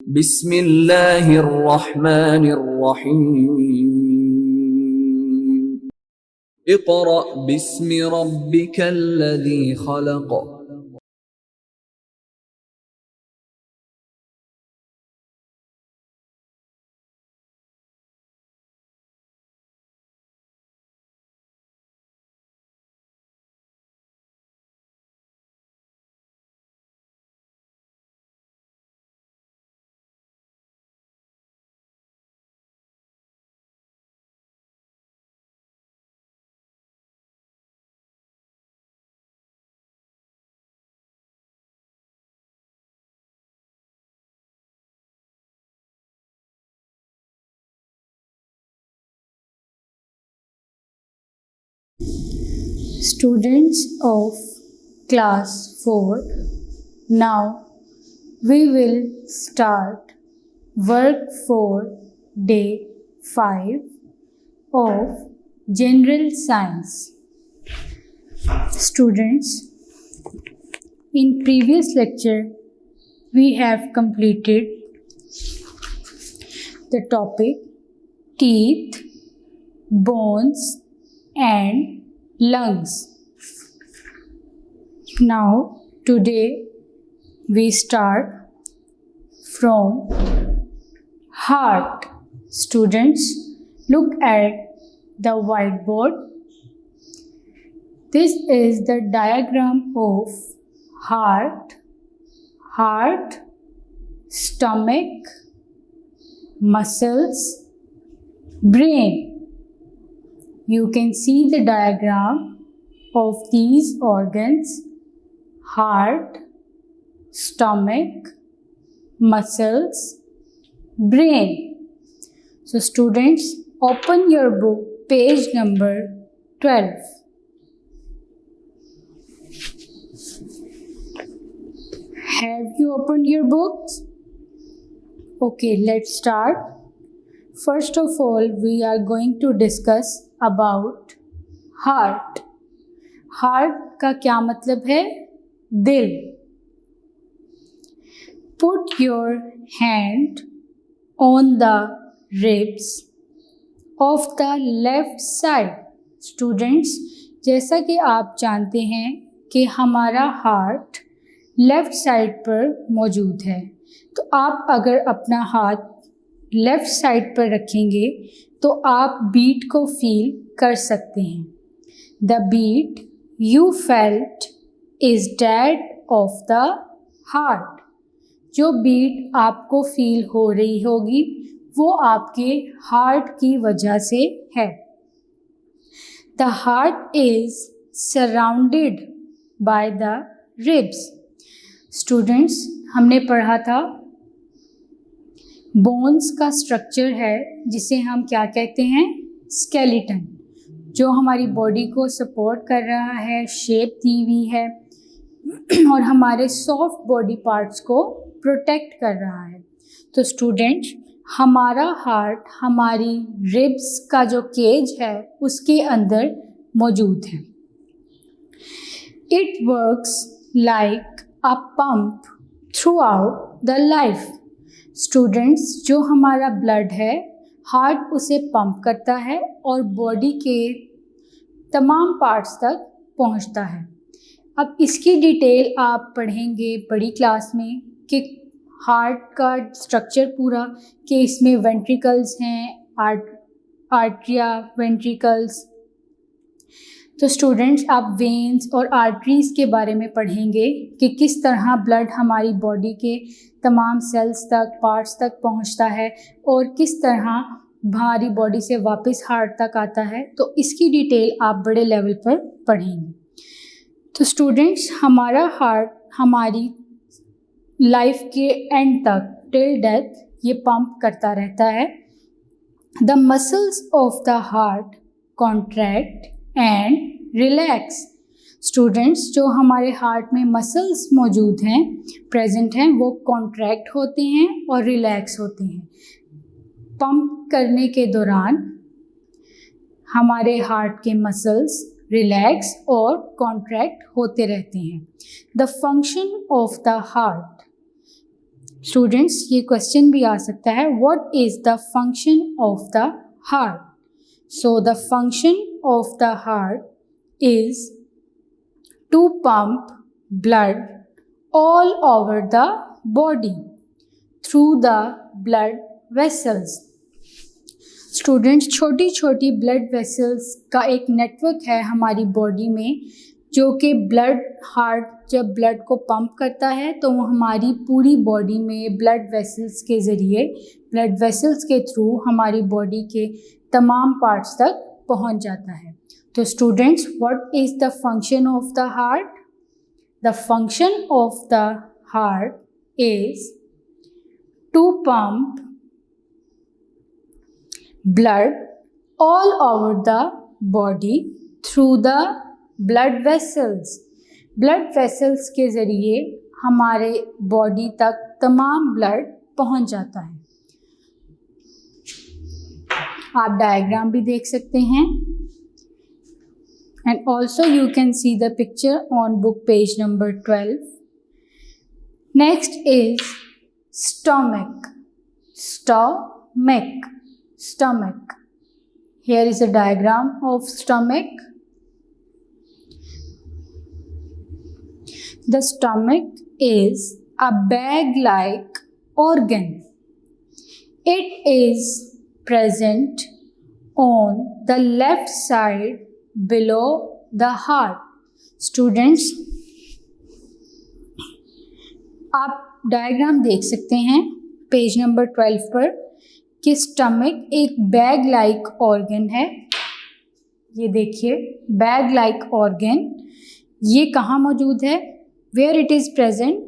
बिस्मिल्लाहिर्रहमानिर्रहीम। Iqra बिस्मि रब्बिकल्लज़ी खलक़। Students of class 4, now we will start work for day 5 of general science. Students, in previous lecture we have completed the topic teeth, bones and lungs. Now today we start from heart. Students, look at the whiteboard. This is the diagram of heart, stomach, muscles, brain. You can see the diagram of these organs: heart, stomach, muscles, brain. So students, open your book, page number 12. Have you opened your books? Okay, let's start. First of all, we are going to discuss about heart. Heart का क्या मतलब है? दिल. Put your hand on the ribs of the left side. Students, जैसा कि आप जानते हैं कि हमारा हार्ट लेफ्ट साइड पर मौजूद है, तो आप अगर अपना हाथ लेफ्ट साइड पर रखेंगे तो आप बीट को फील कर सकते हैं. The beat you felt is that of the heart. जो बीट आपको फील हो रही होगी वो आपके हार्ट की वजह से है. The heart is surrounded by the ribs. Students, हमने पढ़ा था बोन्स का स्ट्रक्चर है जिसे हम क्या कहते हैं? स्केलेटन, जो हमारी बॉडी को सपोर्ट कर रहा है, शेप दी हुई है और हमारे सॉफ्ट बॉडी पार्ट्स को प्रोटेक्ट कर रहा है. तो स्टूडेंट्स, हमारा हार्ट हमारी रिब्स का जो केज है उसके अंदर मौजूद है. It works like a pump through out the life. Students, जो हमारा ब्लड है हार्ट उसे पंप करता है और बॉडी के तमाम पार्ट्स तक पहुंचता है. अब इसकी डिटेल आप पढ़ेंगे बड़ी क्लास में कि हार्ट का स्ट्रक्चर पूरा, कि इसमें वेंट्रिकल्स हैं, आर्टरिया, वेंट्रिकल्स. तो स्टूडेंट्स, आप वेन्स और आर्टरीज़ के बारे में पढ़ेंगे कि किस तरह ब्लड हमारी बॉडी के तमाम सेल्स तक, पार्ट्स तक पहुंचता है और किस तरह हमारी बॉडी से वापस हार्ट तक आता है. तो इसकी डिटेल आप बड़े लेवल पर पढ़ेंगे. तो स्टूडेंट्स, हमारा हार्ट हमारी लाइफ के एंड तक, टिल डेथ, ये पंप करता रहता है. The muscles of the heart contract and relax. Students, जो हमारे हार्ट में मसल्स मौजूद हैं, प्रेजेंट हैं, वो कॉन्ट्रैक्ट होते हैं और रिलैक्स होते हैं. पंप करने के दौरान हमारे हार्ट के मसल्स रिलैक्स और कॉन्ट्रैक्ट होते रहते हैं. The function of the heart. Students ये क्वेश्चन भी आ सकता है, what is the function of the heart? So the function of the heart is to pump blood all over the body through the blood vessels. Students छोटी छोटी blood vessels का एक network है हमारी बॉडी में, जो कि हार्ट जब ब्लड को पंप करता है तो वो हमारी पूरी बॉडी में ब्लड वेसल्स के ज़रिए, ब्लड वेसल्स के थ्रू हमारी बॉडी के तमाम पार्ट्स तक पहुंच जाता है। तो students, what is the function of the heart? The function of the heart is to pump blood all over the body through the blood vessels. Blood vessels के ज़रिए हमारे बॉडी तक तमाम ब्लड पहुंच जाता है। आप डायग्राम भी देख सकते हैं, and also you can see the picture on book page number 12. Next is stomach. Stomach. Here is a diagram of stomach. The stomach is a bag-like organ. It is present on the left side below the heart. Students, आप diagram देख सकते हैं page number 12 पर कि stomach एक bag like organ है। ये देखिए, बैग लाइक ऑर्गन ये कहाँ मौजूद है? Where it is present?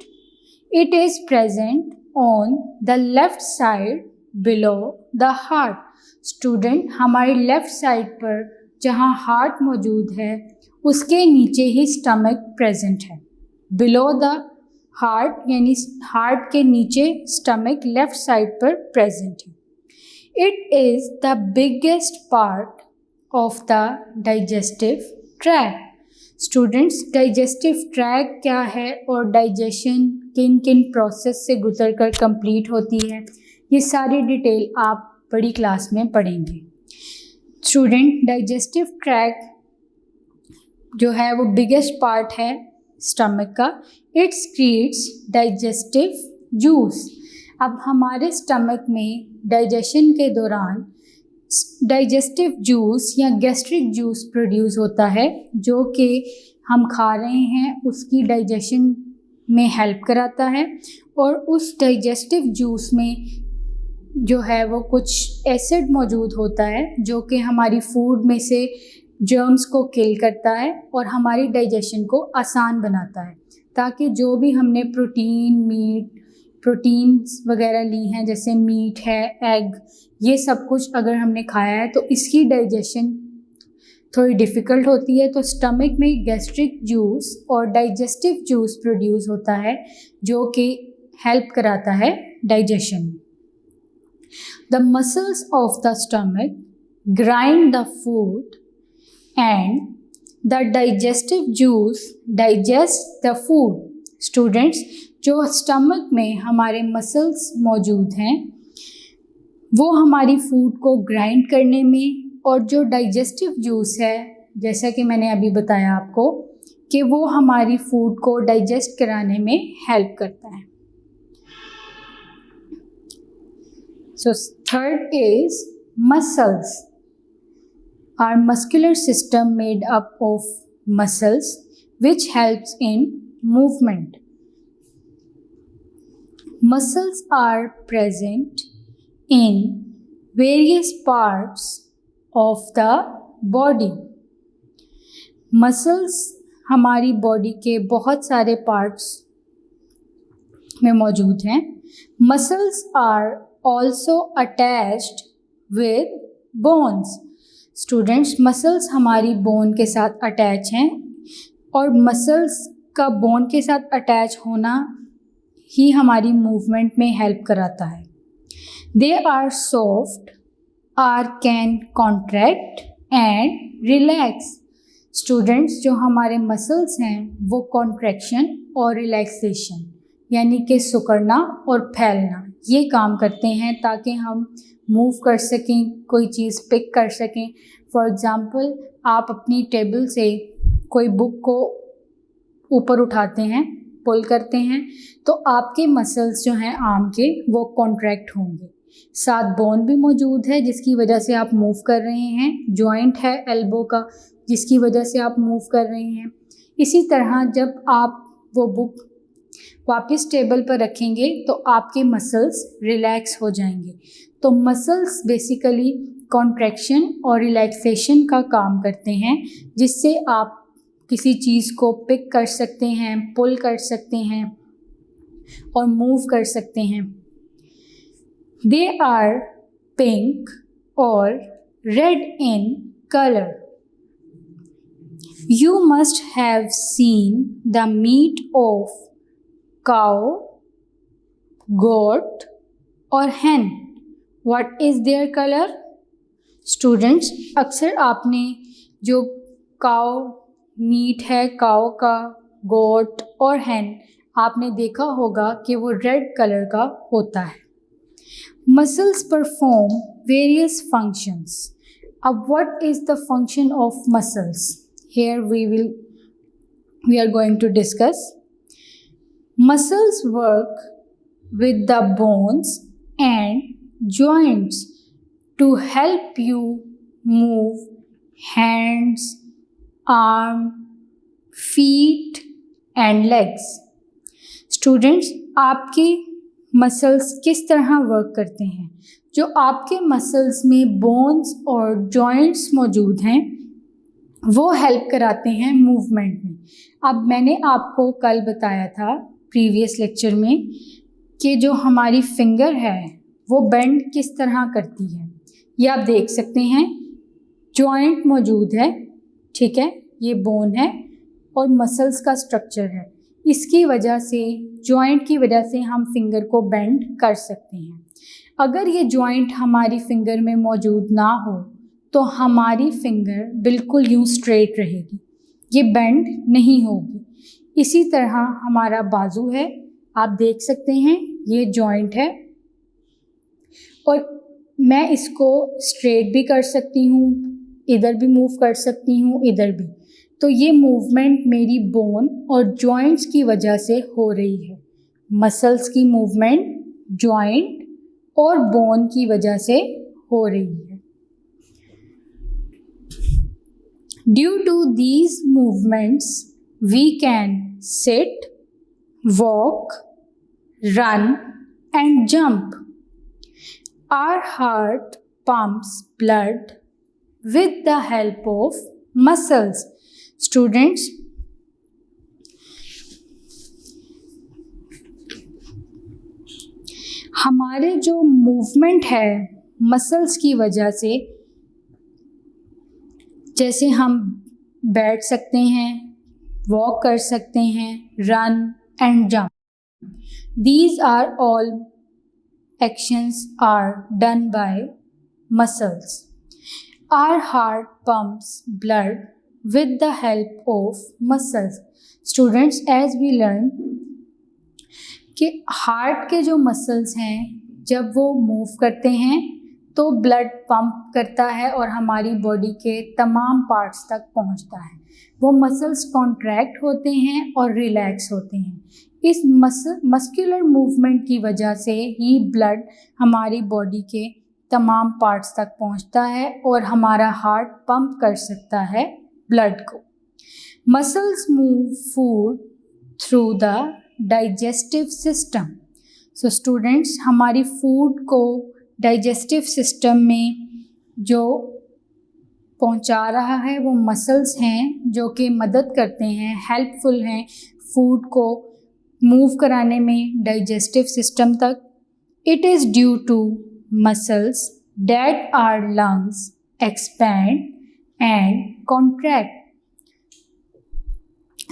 It is present on the left side below the heart. Student, हमारी लेफ्ट साइड पर जहाँ हार्ट मौजूद है उसके नीचे ही स्टमक प्रेजेंट है। बिलो द हार्ट यानी हार्ट के नीचे स्टमक लेफ्ट साइड पर प्रेजेंट है। It is the biggest part of the digestive tract. Students, digestive tract क्या है और डाइजेशन किन किन प्रोसेस से गुजर कर कंप्लीट होती है, ये सारी डिटेल आप बड़ी क्लास में पढ़ेंगे। स्टूडेंट, डाइजेस्टिव ट्रैक्ट जो है वो बिगेस्ट पार्ट है स्टमक का। It creates digestive juice. अब हमारे स्टमक में डाइजेशन के दौरान डाइजेस्टिव जूस या गैस्ट्रिक जूस प्रोड्यूस होता है, जो कि हम खा रहे हैं उसकी डाइजेशन में हेल्प कराता है। और उस डाइजेस्टिव जूस में जो है वो कुछ एसिड मौजूद होता है जो कि हमारी फूड में से जर्म्स को किल करता है और हमारी डाइजेशन को आसान बनाता है, ताकि जो भी हमने प्रोटीन्स वगैरह ली हैं, जैसे मीट है, एग, ये सब कुछ अगर हमने खाया है तो इसकी डाइजेशन थोड़ी डिफ़िकल्ट होती है। तो स्टमक में गैस्ट्रिक जूस और डाइजेस्टिव जूस प्रोड्यूस होता है जो कि हेल्प कराता है डाइजेशन में। The muscles of the stomach grind the food and the digestive juice digests the food. Students, जो स्टमक में हमारे मसल्स मौजूद हैं वो हमारी फूड को ग्राइंड करने में, और जो डाइजेस्टिव जूस है, जैसा कि मैंने अभी बताया आपको, कि वो हमारी फूड को डाइजेस्ट कराने में हेल्प करता है। So third is muscles. Our muscular system made up of muscles which helps in movement. Muscles are present in various parts of the body. Muscles हमारी बॉडी के बहुत सारे पार्ट्स में मौजूद हैं। Muscles are also attached with bones. Students, muscles हमारी bone के साथ अटैच हैं, और मसल्स का बोन के साथ अटैच होना ही हमारी मूवमेंट में हेल्प कराता है। They are soft, are can contract and relax. Students, जो हमारे मसल्स हैं वो कॉन्ट्रैक्शन और रिलैक्सेशन यानी कि सिकुड़ना और फैलना, ये काम करते हैं ताकि हम मूव कर सकें, कोई चीज़ पिक कर सकें। फॉर एग्ज़ाम्पल, आप अपनी टेबल से कोई बुक को ऊपर उठाते हैं, पुल करते हैं, तो आपके मसल्स जो हैं आर्म के वो कॉन्ट्रैक्ट होंगे। साथ बोन भी मौजूद है जिसकी वजह से आप मूव कर रहे हैं, जॉइंट है एल्बो का जिसकी वजह से आप मूव कर रहे हैं। इसी तरह जब आप वो बुक वापस टेबल पर रखेंगे तो आपके मसल्स रिलैक्स हो जाएंगे। तो मसल्स बेसिकली कॉन्ट्रैक्शन और रिलैक्सेशन का काम करते हैं, जिससे आप किसी चीज़ को पिक कर सकते हैं, पुल कर सकते हैं और मूव कर सकते हैं। दे आर पिंक और red in colour. You must have seen the meat of cow, goat or hen. What is their color? Students, अक्सर आपने जो काउ मीट है, काउ का, गोट और hen, आपने देखा होगा कि वो रेड कलर का होता है। Muscles perform various functions. अब what is the function of muscles? Here we are going to discuss. Muscles work with the bones and joints to help you move hands, arm, feet and legs. Students, आपके muscles किस तरह work करते हैं? जो आपके muscles में bones और joints मौजूद हैं वो हेल्प कराते हैं मूवमेंट में। अब मैंने आपको कल बताया था प्रीवियस लेक्चर में कि जो हमारी फिंगर है वो बेंड किस तरह करती है। ये आप देख सकते हैं, जॉइंट मौजूद है, ठीक है, ये बोन है और मसल्स का स्ट्रक्चर है। इसकी वजह से, जॉइंट की वजह से हम फिंगर को बेंड कर सकते हैं। अगर ये जॉइंट हमारी फिंगर में मौजूद ना हो तो हमारी फिंगर बिल्कुल यूँ स्ट्रेट रहेगी, ये बेंड नहीं होगी। इसी तरह हमारा बाजू है, आप देख सकते हैं, ये जॉइंट है और मैं इसको स्ट्रेट भी कर सकती हूँ, इधर भी मूव कर सकती हूँ, इधर भी। तो ये मूवमेंट मेरी बोन और जॉइंट्स की वजह से हो रही है। मसल्स की मूवमेंट जॉइंट और बोन की वजह से हो रही है। Due to these movements, we can sit, walk, run and jump. Our heart pumps blood with the help of muscles. Students, हमारे जो मूवमेंट है मसल्स की वजह से, जैसे हम बैठ सकते हैं, वॉक कर सकते हैं, run and jump, these are all actions are done by muscles. Our heart pumps blood with the help of muscles. Students, as we learn कि हार्ट के जो मसल्स हैं जब वो मूव करते हैं तो ब्लड पंप करता है और हमारी बॉडी के तमाम पार्ट्स तक पहुंचता है। वो मसल्स कॉन्ट्रैक्ट होते हैं और रिलैक्स होते हैं। इस मस्कुलर मूवमेंट की वजह से ही ब्लड हमारी बॉडी के तमाम पार्ट्स तक पहुंचता है और हमारा हार्ट पंप कर सकता है ब्लड को। Muscles move food through the digestive system. So students, हमारी फूड को डाइजेस्टिव सिस्टम में जो पहुंचा रहा है वो मसल्स हैं जो कि मदद करते हैं, हेल्पफुल हैं फूड को मूव कराने में डाइजेस्टिव सिस्टम तक। It is due to muscles that are lungs expand and contract.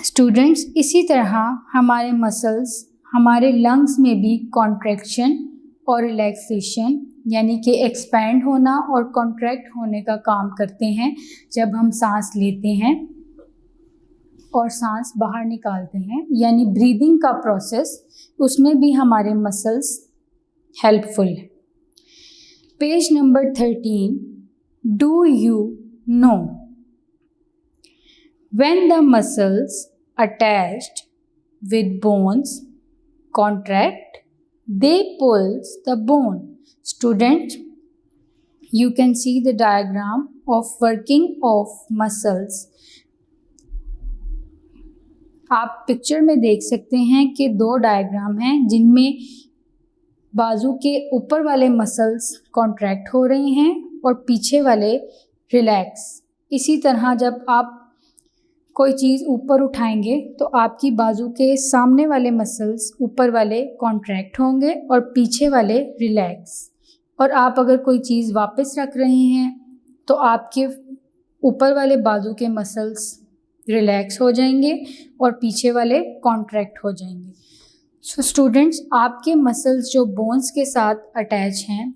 Students, इसी तरह हमारे मसल्स हमारे लंग्स में भी कॉन्ट्रैक्शन और रिलैक्सेशन यानी कि एक्सपैंड होना और कॉन्ट्रैक्ट होने का काम करते हैं जब हम सांस लेते हैं और सांस बाहर निकालते हैं, यानी ब्रीदिंग का प्रोसेस, उसमें भी हमारे मसल्स हेल्पफुल है। Page number 13, do you know when the muscles attached with bones contract, they pulls the bone. Student, you can see the diagram of working of muscles. आप पिक्चर में देख सकते हैं कि दो डायग्राम हैं जिनमें बाजू के ऊपर वाले मसल्स कॉन्ट्रैक्ट हो रहे हैं और पीछे वाले रिलैक्स। इसी तरह जब आप कोई चीज़ ऊपर उठाएंगे तो आपकी बाजू के सामने वाले मसल्स ऊपर वाले कॉन्ट्रैक्ट होंगे और पीछे वाले रिलैक्स। और आप अगर कोई चीज़ वापस रख रहे हैं तो आपके ऊपर वाले बाजू के मसल्स रिलैक्स हो जाएंगे और पीछे वाले कॉन्ट्रैक्ट हो जाएंगे। सो स्टूडेंट्स, आपके मसल्स जो बोन्स के साथ अटैच हैं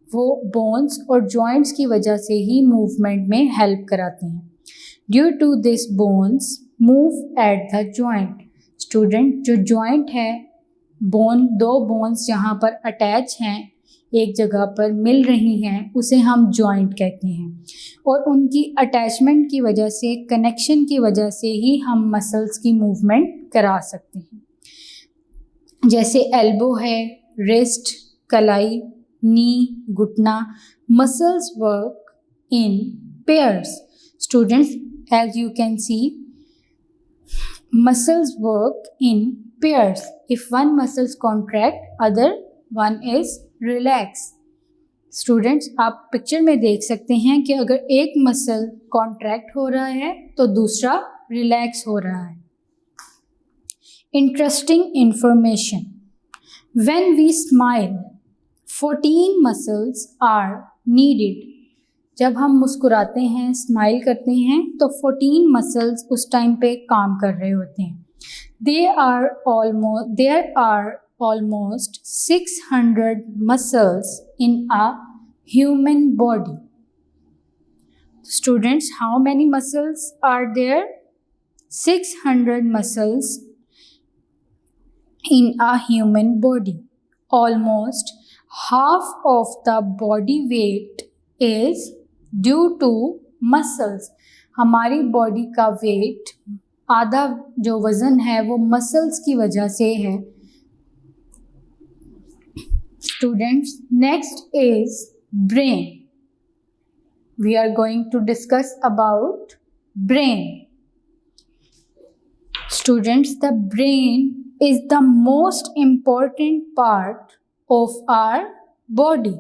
वो बोन्स और जॉइंट्स की वजह से ही मूवमेंट में हेल्प कराते हैं। Due to this bones move at the joint. Student, जो joint है, दो bones जहाँ पर attach हैं, एक जगह पर मिल रही हैं, उसे हम joint कहते हैं। और उनकी attachment की वजह से, connection की वजह से ही हम muscles की movement करा सकते हैं। जैसे elbow है, wrist, कलाई, knee, घुटना, muscles work in pairs. Students, as you can see, muscles work in pairs. If one muscles contract, other one is relax. Students, आप पिक्चर में देख सकते हैं कि अगर एक मसल कॉन्ट्रैक्ट हो रहा है तो दूसरा रिलैक्स हो रहा है। Interesting information. When we smile, 14 muscles are needed. जब हम मुस्कुराते हैं, स्माइल करते हैं तो 14 मसल्स उस टाइम पे काम कर रहे होते हैं। There are almost 600 muscles in a human body. Students, how many muscles are there? 600 muscles in a human body. Almost half of the body weight is due to muscles. हमारी body का weight, आधा जो वज़न है वो muscles की वजह से है। Students, next is brain. We are going to discuss about brain. Students, the brain is the most important part of our body.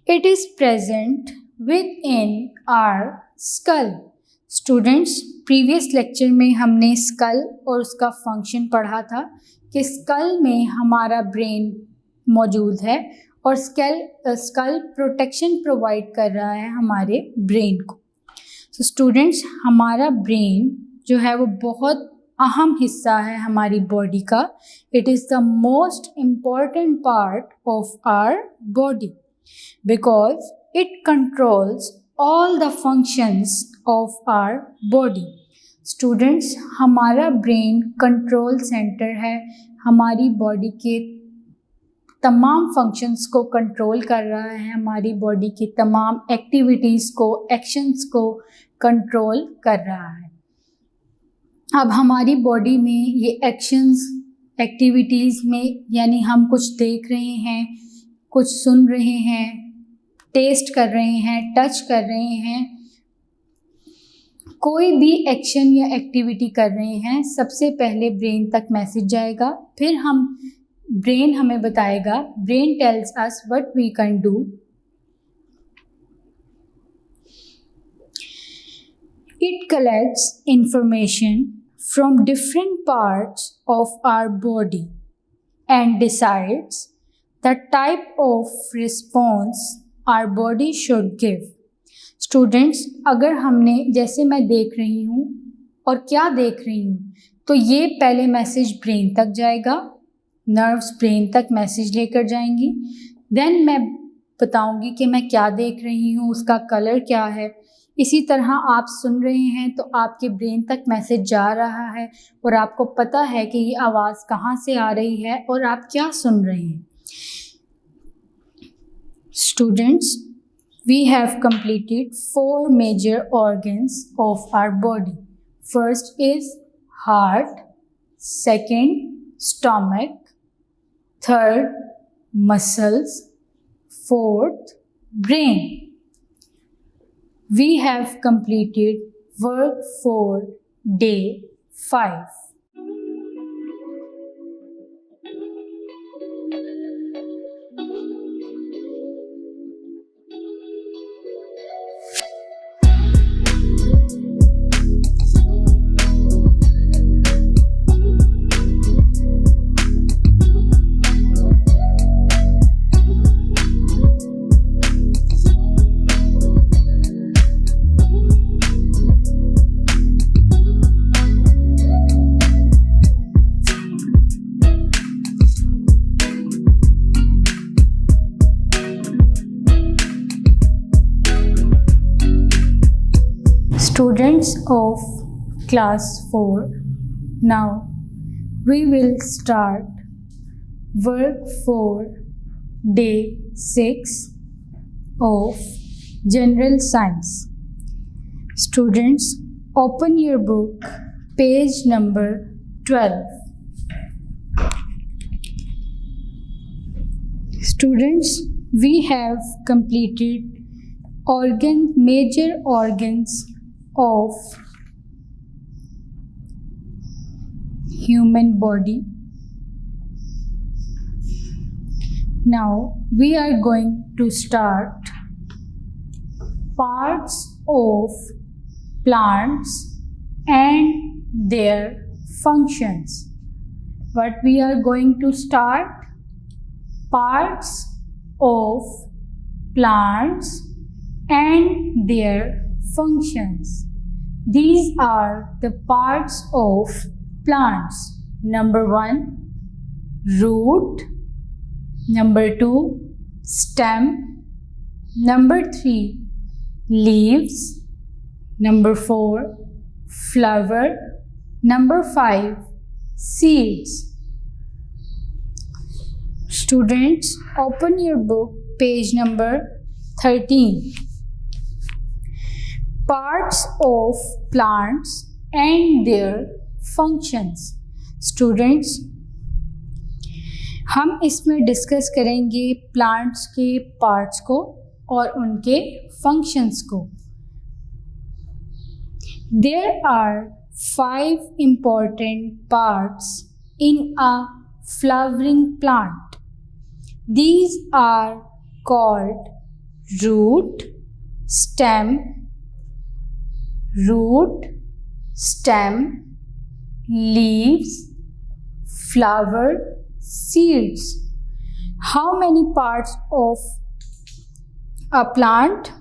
It is present within our skull. Students, previous lecture में हमने skull और उसका function पढ़ा था कि skull में हमारा brain मौजूद है और skull protection provide कर रहा है हमारे brain को। So students, हमारा brain जो है वो बहुत अहम हिस्सा है हमारी body का। It is the most important part of our body because it controls all the functions of our body. Students, हमारा brain control center है, हमारी body के तमाम functions को control कर रहा है, हमारी body की तमाम activities को, actions को control कर रहा है। अब हमारी body में ये actions, activities में यानी हम कुछ देख रहे हैं, कुछ सुन रहे हैं, टेस्ट कर रहे हैं, टच कर रहे हैं, कोई भी एक्शन या एक्टिविटी कर रहे हैं, सबसे पहले ब्रेन तक मैसेज जाएगा, फिर ब्रेन हमें बताएगा, brain tells us what we can do. It collects information from different parts of our body and decides the type of response our body should give. Students, अगर हमने, जैसे मैं देख रही हूँ और क्या देख रही हूँ, तो ये पहले मैसेज ब्रेन तक जाएगा, नर्व्स ब्रेन तक मैसेज लेकर जाएंगी, देन मैं बताऊँगी कि मैं क्या देख रही हूँ, उसका कलर क्या है, इसी तरह आप सुन रहे हैं तो आपके ब्रेन तक मैसेज जा रहा है और आपको पता है कि ये आवाज़ कहाँ से आ रही है और आप क्या सुन रहे हैं। Students, we have completed 4 major organs of our body. First is heart, second stomach, third muscles, fourth brain. We have completed work for day 5. Students of class 4, now we will start work for day 6 of general science. Students, open your book, page number 12. Students, we have completed major organs of human body. Now we are going to start parts of plants and their functions. What we are going to start? Parts of plants and their functions. These are the parts of plants. Number 1, root. Number 2, stem. Number 3, leaves. Number 4, flower. Number 5, seeds. Students, open your book, page number 13. Parts of plants and their functions. Students, हम इसमें discuss करेंगे plants के parts को और उनके functions को. There are 5 important parts in a flowering plant. These are called root, stem, leaves, flower, seeds. How many parts of a plant?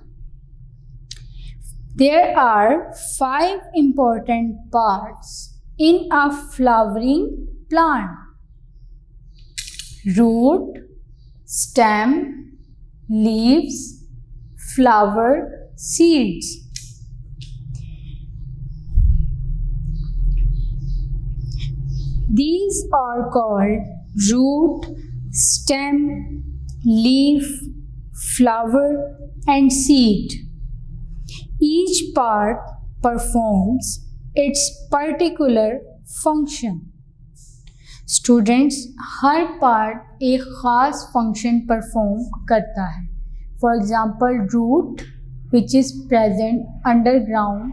There are 5 important parts in a flowering plant: root, stem, leaves, flower, seeds. These are called root, stem, leaf, flower, and seed. Each part performs its particular function. Students, her part एक ख़ास function perform करता है. For example, root, which is present underground,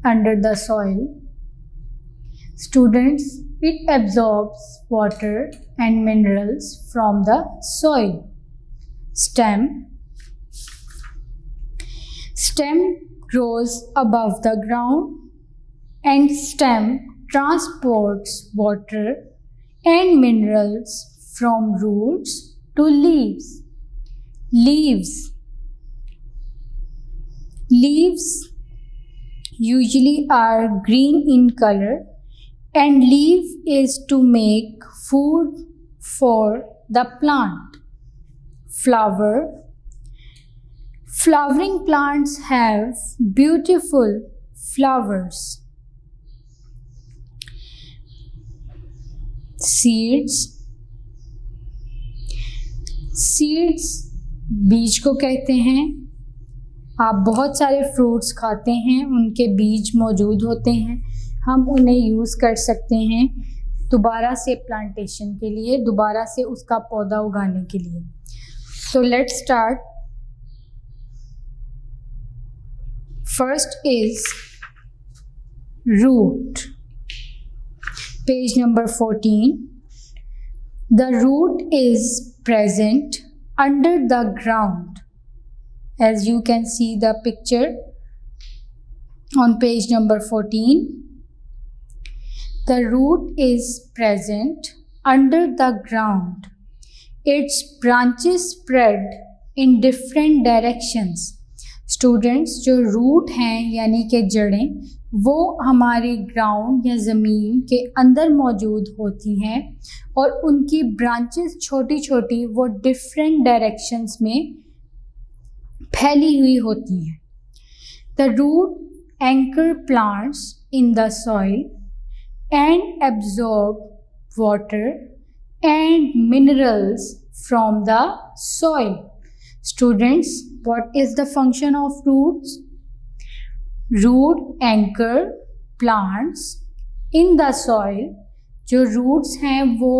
under the soil. Students, it absorbs water and minerals from the soil. Stem grows above the ground, and stem transports water and minerals from roots to leaves. Leaves usually are green in color, and leaf is to make food for the plant. Flowering plants have beautiful flowers. Seeds बीज को कहते हैं। आप बहुत सारे fruits खाते हैं, उनके बीज मौजूद होते हैं, हम उन्हें यूज़ कर सकते हैं दोबारा से प्लांटेशन के लिए, दोबारा से उसका पौधा उगाने के लिए। So let's start. First is root, page number 14. The root is present under the ground, as you can see the picture on page number 14. The root is present under the ground. Its branches spread in different directions. Students, जो root हैं यानी कि जड़ें, वो हमारे ground या ज़मीन के अंदर मौजूद होती हैं और उनकी ब्रांचेस छोटी छोटी वो डिफरेंट डायरेक्शंस में फैली हुई होती हैं। The root anchor plants in the soil and absorb water and minerals from the soil. Students, what is the function of roots? Root anchor plants in the soil. जो roots हैं वो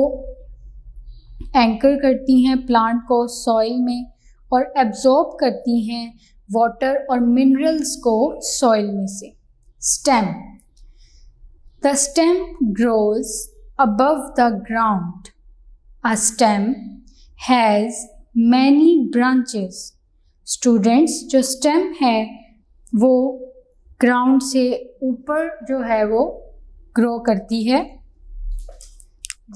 anchor करती हैं प्लांट को soil में और absorb करती हैं वाटर और मिनरल्स को सॉइल में से. Stem, the stem grows above the ground. A stem has many branches. Students, जो स्टेम है वो ग्राउंड से ऊपर जो है वो ग्रो करती है.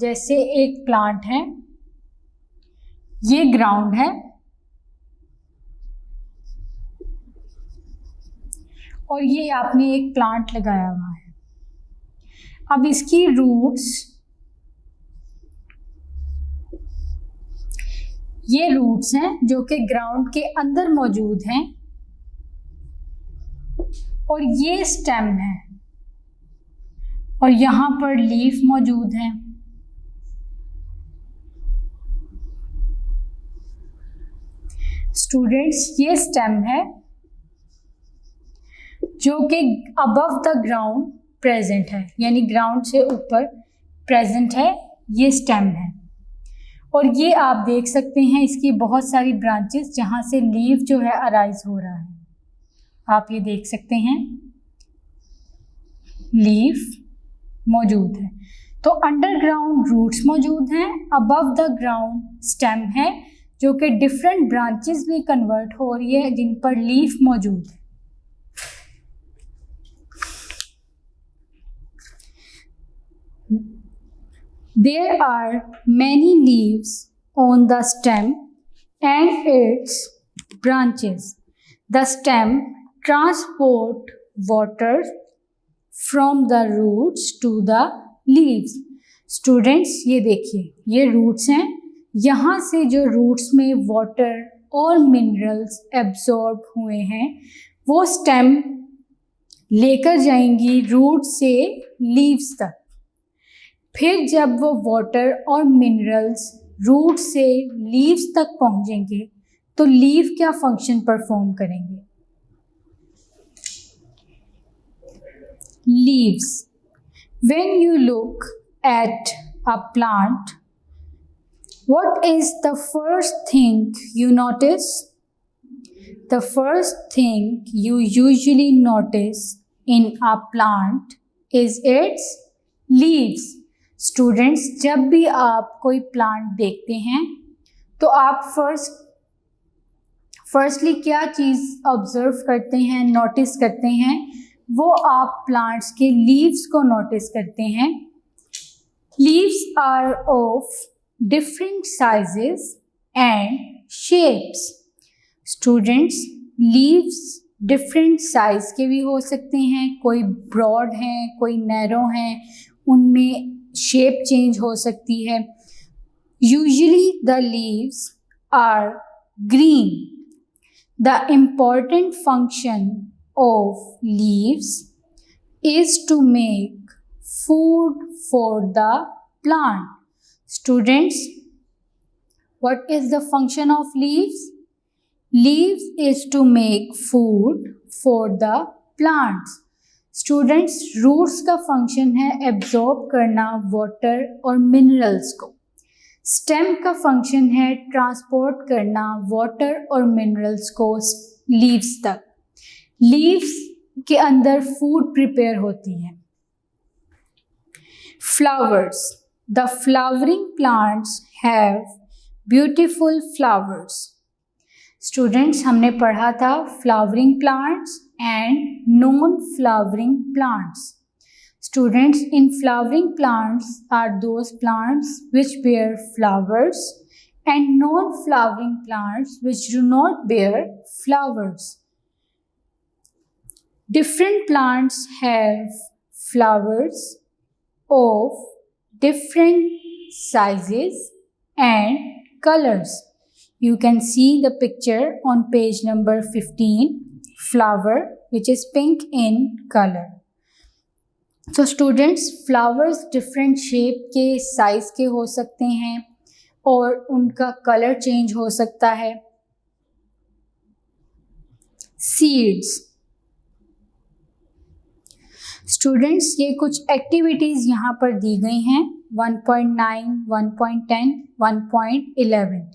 जैसे एक प्लांट है, ये ग्राउंड है और ये आपने एक प्लांट लगाया हुआ है. अब इसकी रूट्स, ये रूट्स हैं जो कि ग्राउंड के अंदर मौजूद हैं और ये स्टेम है और यहाँ पर लीफ मौजूद है. स्टूडेंट्स, ये स्टेम है जो कि अबव द ग्राउंड प्रेजेंट है, यानी ग्राउंड से ऊपर प्रेजेंट है, ये स्टेम है. और ये आप देख सकते हैं इसकी बहुत सारी ब्रांचेस जहाँ से लीफ जो है अराइज हो रहा है. आप ये देख सकते हैं लीफ मौजूद है. तो अंडरग्राउंड रूट्स मौजूद हैं, अबव द ग्राउंड स्टेम है जो कि डिफरेंट ब्रांचेस में कन्वर्ट हो रही है जिन पर लीफ मौजूद है. There are many leaves on the stem and its branches. The stem transport water from the roots to the leaves. Students, ये देखिए, ये roots हैं. यहाँ से जो roots में water और minerals absorb हुए हैं वो stem लेकर जाएंगी root से leaves तक. फिर जब वो वाटर और मिनरल्स रूट से लीव्स तक पहुंचेंगे तो लीफ क्या फंक्शन परफॉर्म करेंगे? Leaves. When you look at a plant, what is the first thing you notice? The first thing you usually notice in a plant is it's leaves. Students, जब भी आप कोई plant देखते हैं तो आप फर्स्टली क्या चीज़ ऑब्जर्व करते हैं, नोटिस करते हैं? वो आप प्लांट्स के लीव्स को नोटिस करते हैं. Leaves are of different sizes and shapes. Students, leaves different size के भी हो सकते हैं, कोई ब्रॉड हैं, कोई नैरो हैं, उनमें शेप चेंज हो सकती है. Usually the leaves are green. The important function of leaves is to make food for the plant. Students, what is the function of leaves? Leaves is to make food for the plants. Students, roots का function है absorb करना water और minerals को. Stem का function है transport करना water और minerals को लीव्स तक. लीव्स के अंदर फूड प्रिपेयर होती है. Flowers. The flowering plants have beautiful flowers. Students, हमने पढ़ा था flowering plants and non flowering plants. Students, in flowering plants are those plants which bear flowers and non-flowering plants which do not bear flowers. Different plants have flowers of different sizes and colors. You can see the picture on page number 15, flower which is pink in color. So students, flowers different shape के size के हो सकते हैं और उनका color change हो सकता है. Seeds. Students, ये कुछ activities यहाँ पर दी गई हैं 1.9, 1.10, 1.11.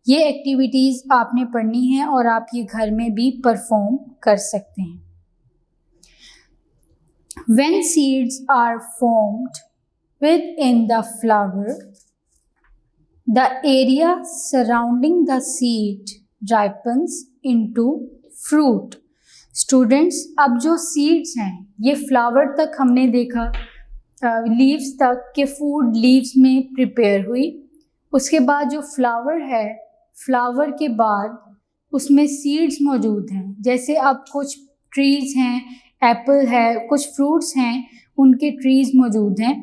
ये activities आपने पढ़नी है और आप ये घर में भी perform कर सकते हैं. When seeds are formed within the flower, the area surrounding the seed ripens into fruit. Students, अब जो seeds हैं ये flower तक हमने देखा, leaves तक के food leaves में prepare हुई. उसके बाद जो flower है, flower के बाद उसमें seeds मौजूद हैं. जैसे अब कुछ trees हैं, एप्पल है, कुछ फ्रूट्स हैं, उनके ट्रीज़ मौजूद हैं.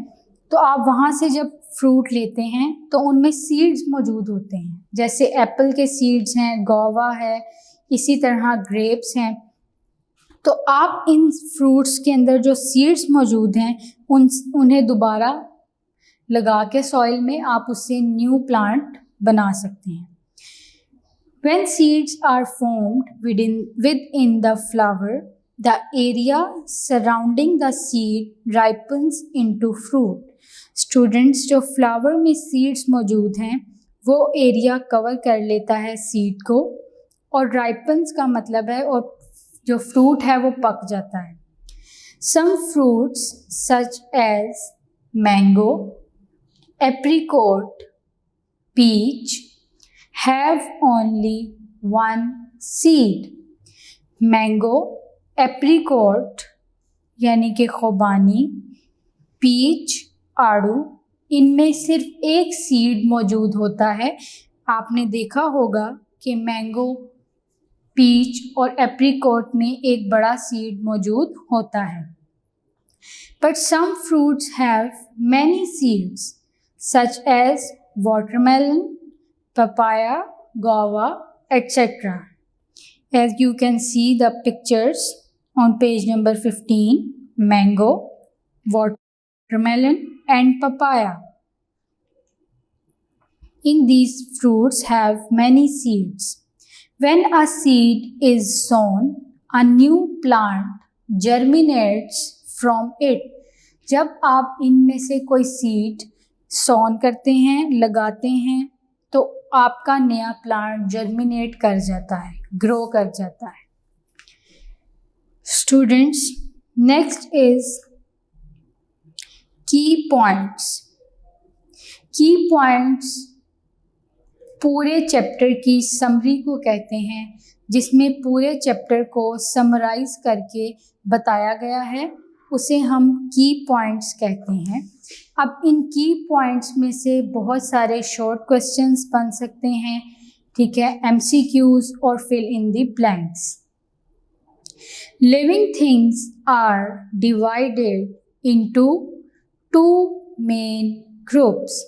तो आप वहाँ से जब फ्रूट लेते हैं तो उनमें सीड्स मौजूद होते हैं. जैसे एप्पल के सीड्स हैं, गोवा है, इसी तरह ग्रेप्स हैं. तो आप इन फ्रूट्स के अंदर जो सीड्स मौजूद हैं उन्हें दोबारा लगा के सॉइल में आप उससे न्यू प्लांट बना सकते हैं. When seeds are formed within the flower, the area surrounding the seed ripens into fruit. Students, जो फ्लावर में सीड्स मौजूद हैं वो एरिया कवर कर लेता है सीड को और ripens का मतलब है और जो फ्रूट है वो पक जाता है. Some fruits such as mango, apricot, peach have only one seed. Mango, apricot यानी कि खुबानी, पीच, आड़ू, इनमें सिर्फ एक सीड मौजूद होता है. आपने देखा होगा कि मैंगो, पीच और एप्रिकॉट में एक बड़ा सीड मौजूद होता है. But some fruits have many seeds such as watermelon, papaya, guava, etc. As you can see the pictures on page number 15, mango, watermelon and papaya. In these fruits have many seeds. When a seed is sown, a new plant germinates from it. जब आप इनमें से कोई seed सोन करते हैं, लगाते हैं, तो आपका नया प्लांट जर्मिनेट कर जाता है, ग्रो कर जाता है. स्टूडेंट्स, नेक्स्ट इज की पॉइंट्स. की पॉइंट्स पूरे चैप्टर की समरी को कहते हैं, जिसमें पूरे चैप्टर को समराइज करके बताया गया है, उसे हम की पॉइंट्स कहते हैं. अब इन की पॉइंट्स में से बहुत सारे शॉर्ट क्वेश्चंस बन सकते हैं, ठीक है, MCQs और fill in the blanks. Living things are divided into two main groups,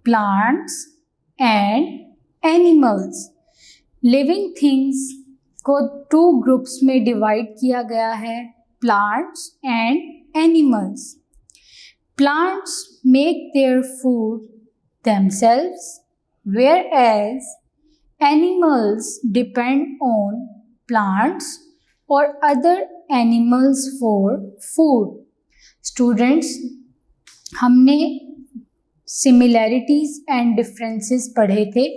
plants and animals. Living things को 2 ग्रुप्स में डिवाइड किया गया है, plants and animals. Plants make their food themselves, whereas animals depend on plants or other animals for food. Students, हमने similarities and differences पढ़े थे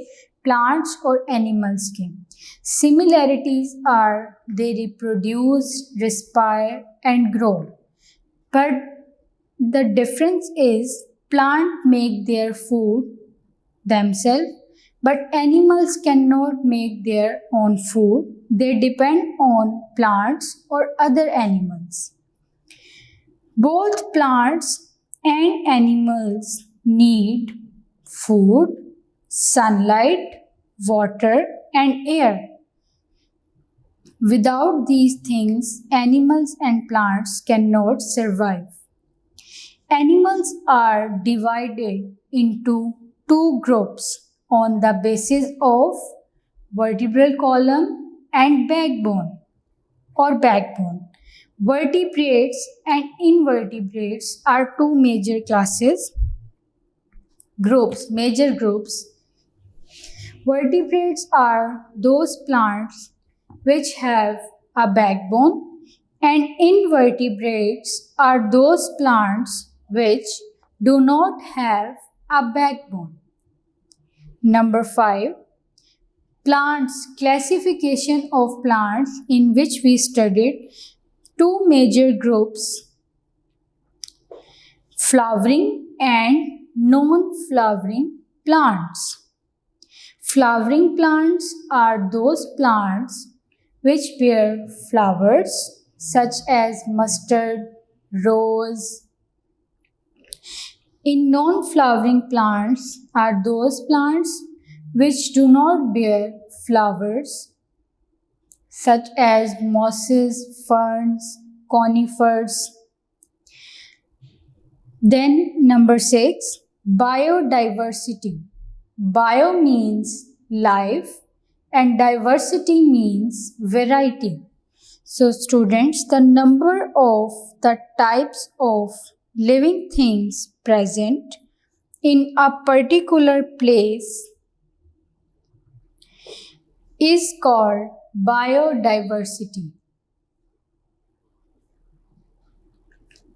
plants और animals के। Similarities are they reproduce, respire and grow, but the difference is plant make their food themselves, but animals cannot make their own food. They depend on plants or other animals. Both plants and animals need food, sunlight, water and air. Without these things, animals and plants cannot survive. Animals are divided into 2 groups on the basis of vertebral column and backbone or backbone. Vertebrates and invertebrates are 2 major classes, major groups. Vertebrates are those plants which have a backbone, and invertebrates are those plants which do not have a backbone. Number 5, plants. Classification of plants, in which we studied 2 major groups, flowering and non-flowering plants. Flowering plants are those plants which bear flowers such as mustard, rose. In non-flowering plants are those plants which do not bear flowers, such as mosses, ferns, conifers. Then number 6, biodiversity. Bio means life and diversity means variety. So students, the number of the types of living things present in a particular place is called biodiversity.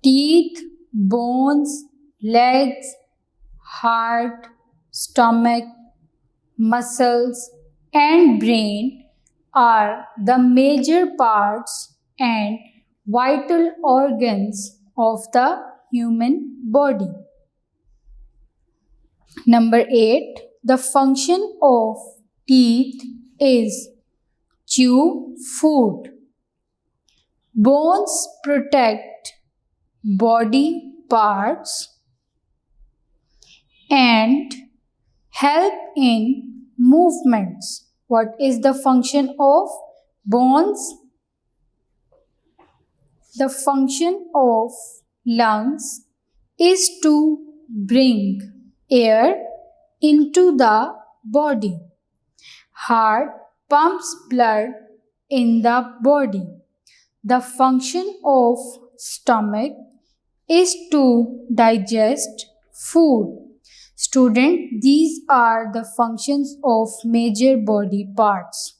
Teeth, bones, legs, heart, stomach, muscles and brain are the major parts and vital organs of the human body. Number 8, the function of teeth is chew food. Bones protect body parts and help in movements. What is the function of bones? The function of lungs is to bring air into the body. Heart pumps blood in the body. The function of stomach is to digest food. Student, these are the functions of major body parts.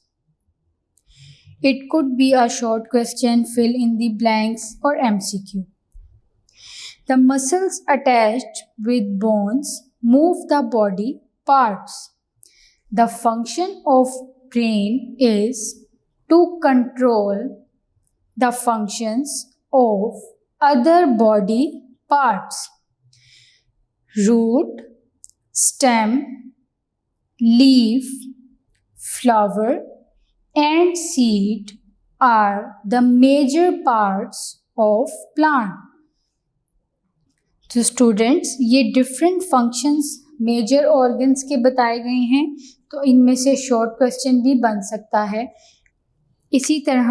It could be a short question, fill in the blanks or MCQ. The muscles attached with bones move the body parts. The function of brain is to control the functions of other body parts. Root, stem, leaf, flower and seed are the major parts of plant. तो students, ये different functions major organs के बताए गए हैं, तो इनमें से short question भी बन सकता है। इसी तरह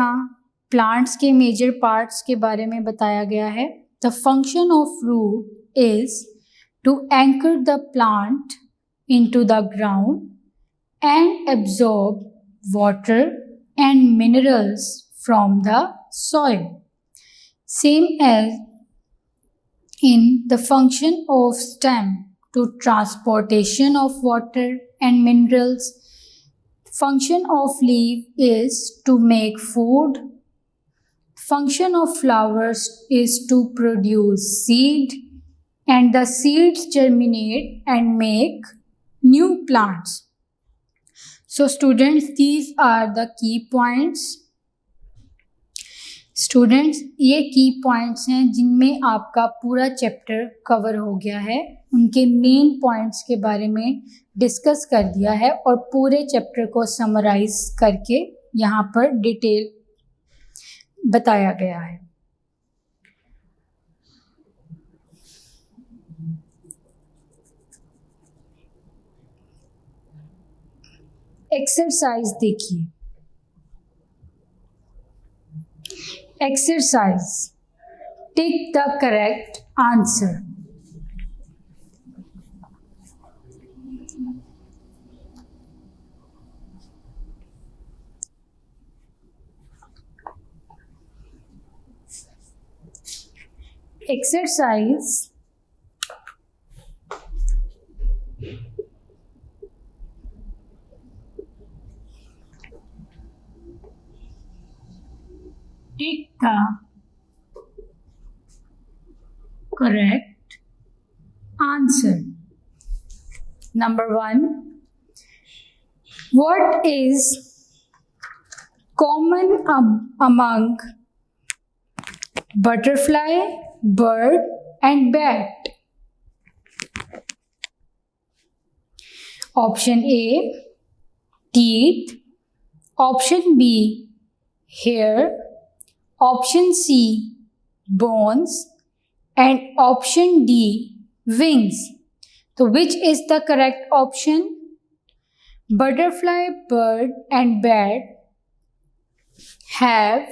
प्लांट्स के मेजर पार्ट्स के बारे में बताया गया है। The function of root is to anchor the plant into the ground and absorb water and minerals from the soil. Same as in the function of stem to transportation of water and minerals. Function of leaf is to make food. Function of flowers is to produce seed, and the seeds germinate and make new plants. So students, these are the key points. Students, ये की points हैं जिनमें आपका पूरा chapter cover हो गया है। उनके मेन पॉइंट्स के बारे में डिस्कस कर दिया है और पूरे चैप्टर को समराइज करके यहाँ पर डिटेल बताया गया है। एक्सरसाइज देखिए। Exercise. Take the correct answer. Exercise. Take the correct answer. Number 1. What is common among butterfly, bird, and bat? Option A, teeth. Option B, hair. Option C, bones, and option D, wings. So which is the correct option? Butterfly, bird, and bat have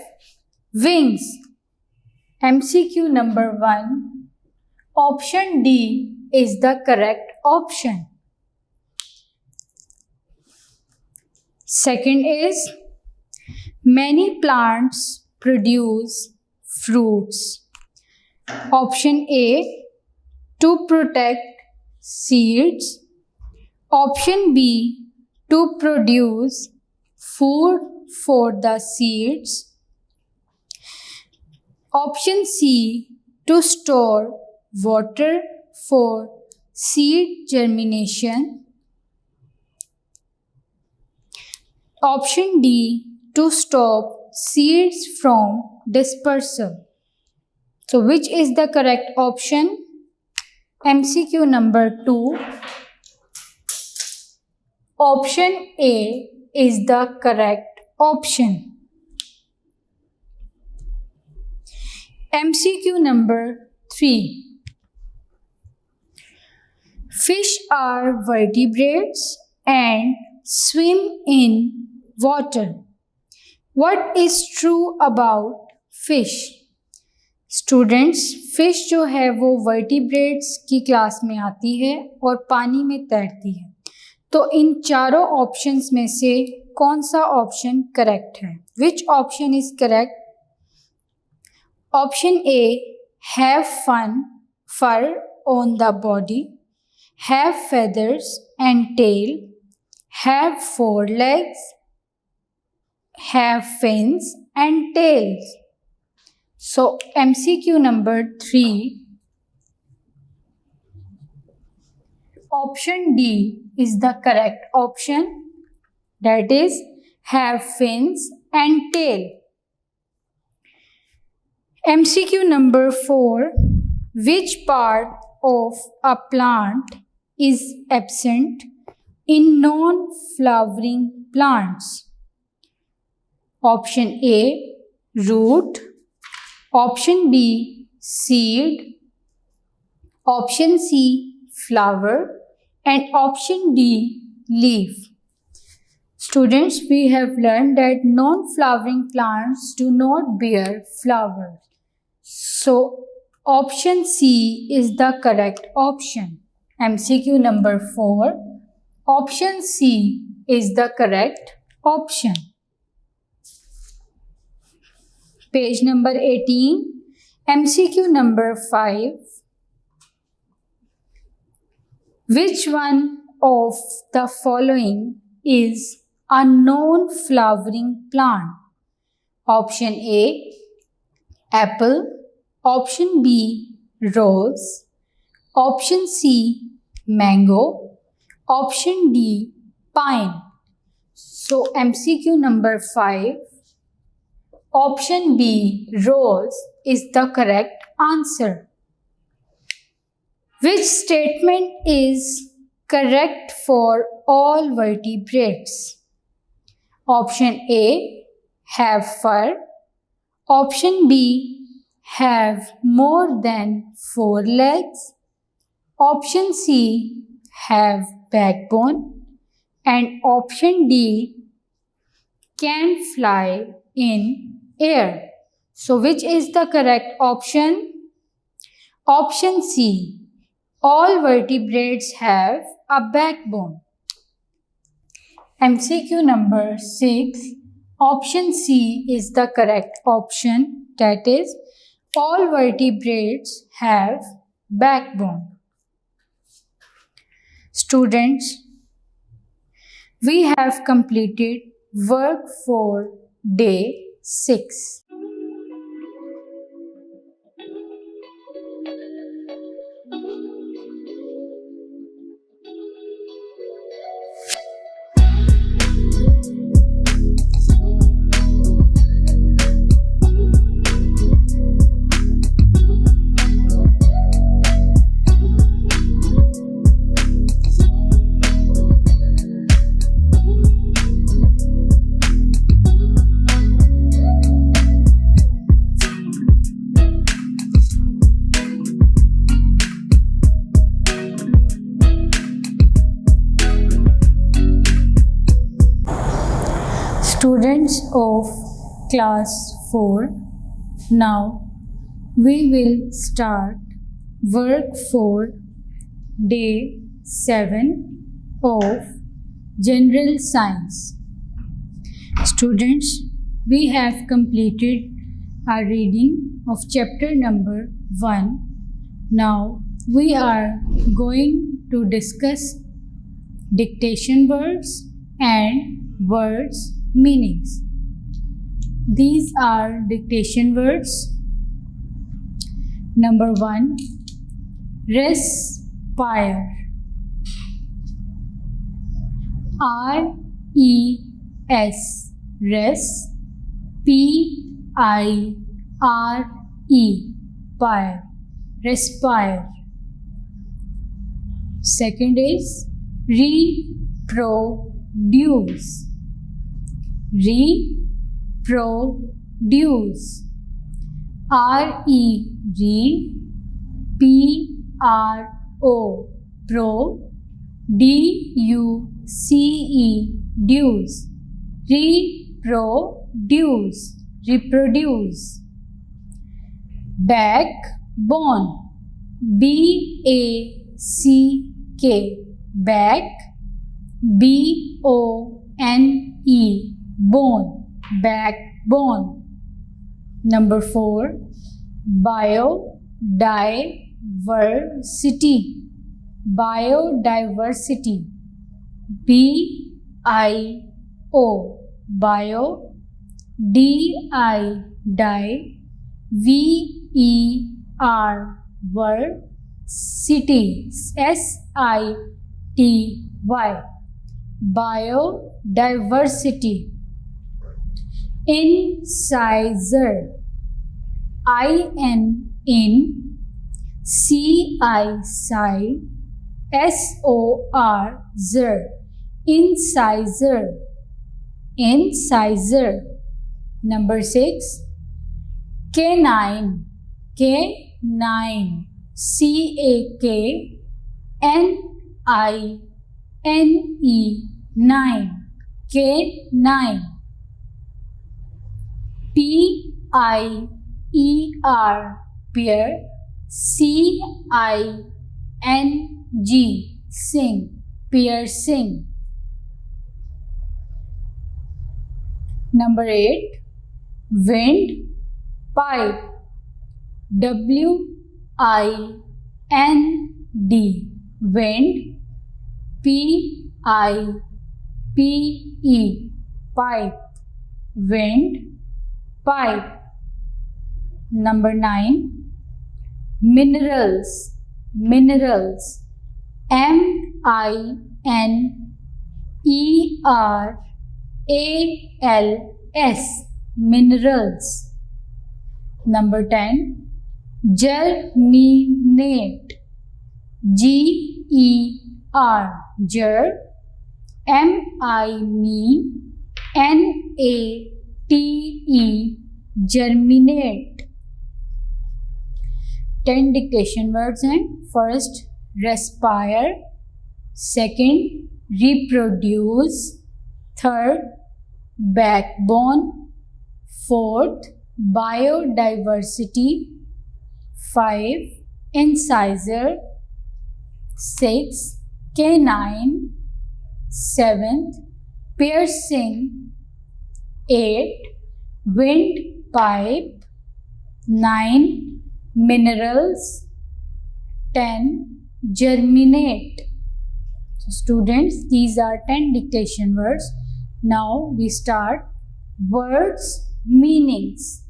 wings. MCQ number 1. Option D is the correct option. Second is, many plants produce fruits. Option A, to protect seeds. Option B, to produce food for the seeds. Option C, to store water for seed germination. Option D, to stop seeds from dispersal. So which is the correct option? MCQ number 2. Option A is the correct option. MCQ number 3. Fish are vertebrates and swim in water. What is true about fish? Students, fish जो है वो vertebrates की class में आती है और पानी में तैरती है। तो इन चारों ऑप्शंस में से कौन सा ऑप्शन करेक्ट है? Which option is correct? Option A, have fur on the body, have feathers and tail, have 4 legs, have fins and tails. So MCQ number 3, option D is the correct option, that is have fins and tail. MCQ number 4, which part of a plant is absent in non-flowering plants? Option A, root. Option B, seed. Option C, flower. And option D, leaf. Students, we have learned that non-flowering plants do not bear flowers. So, option C is the correct option. MCQ number 4. Option C is the correct option. Page number 18. MCQ number 5. Which one of the following is a non-flowering plant? Option A, apple. Option B, rose. Option C, mango. Option D, pine. So MCQ number 5. Option B, rose, is the correct answer. Which statement is correct for all vertebrates? Option A, have fur. Option B, have more than 4 legs. Option C, have backbone. And option D, can fly in air. So which is the correct option? Option C, all vertebrates have a backbone. MCQ number 6. Option C is the correct option. That is, all vertebrates have backbone. Students, we have completed work for day 6. Students of class 4, now we will start work for day 7 of general science. Students, we have completed our reading of chapter number 1. Now we are going to discuss dictation words and words meanings. These are dictation words. Number 1, respire. R-E-S, res, P-I-R-E, pire, respire. Second is reproduce. Reproduce. R-E-P-R-O, pro, D-U-C-E, duce. Reproduce, reproduce. Backbone. B-A-C-K, back, B-O-N-E, bone, backbone. Number 4, biodiversity. Biodiversity. B-I-O, bio, D-I, V-E-R, ver, city, S-I-T-Y. Biodiversity. Incisor. I-N, in, C-I, side, S-O-R, zer, incisor. Incisor. Number 6, canine. Canine. C-A-K-N-I-N-E, nine. Canine. P-I-E-R, pear, C-I-N-G, sing, piercing. Number 8, wind. pipe, wind, wind, pipe, pipe, wind, pipe. Number 9, minerals, minerals, minerals, minerals. Number 10, germinate, ger, ger, minate, germinate. 10 dictation words हैं. First, respire. Second, reproduce. Third, backbone. Fourth, biodiversity. 5, incisor. 6, canine. 7th, piercing. 8, windpipe. 9, minerals. 10, germinate. So students, these are 10 dictation words. Now we start words, meanings.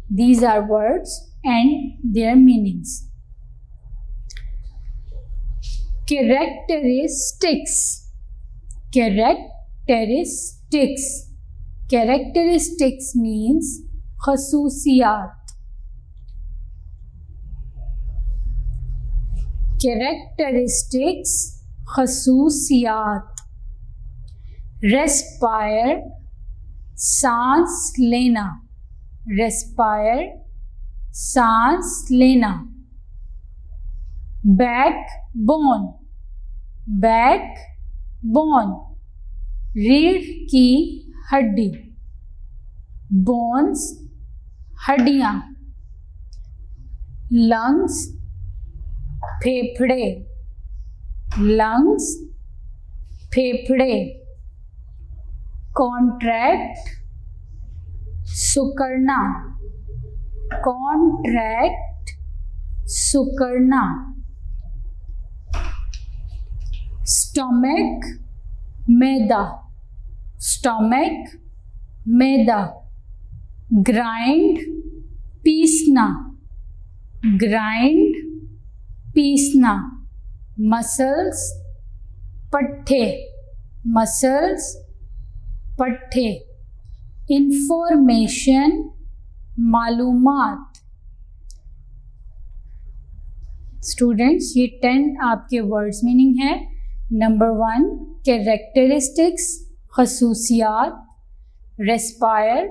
These are words and their meanings. Characteristics, characteristics, characteristics means khususiyat. Characteristics, khususiyat. Respire, सांस लेना, respire, सांस लेना. Backbone, backbone, रीढ़ की हड्डी. Bones, हड्डियाँ. Lungs, फेफड़े. Lungs, फेफड़े. Contract, सुकड़ना. Contract, सुकड़ना. Stomach, मैदा. Stomach, मैदा. Grind, पीसना. Grind, पीसना. Muscles, पट्ठे. Muscles, पट्ठे. Information, मालूमात. स्टूडेंट्स, ये 10 आपके वर्ड्स मीनिंग है. नंबर 1, कैरेक्टरिस्टिक्स, खसूसियात. रेस्पायर,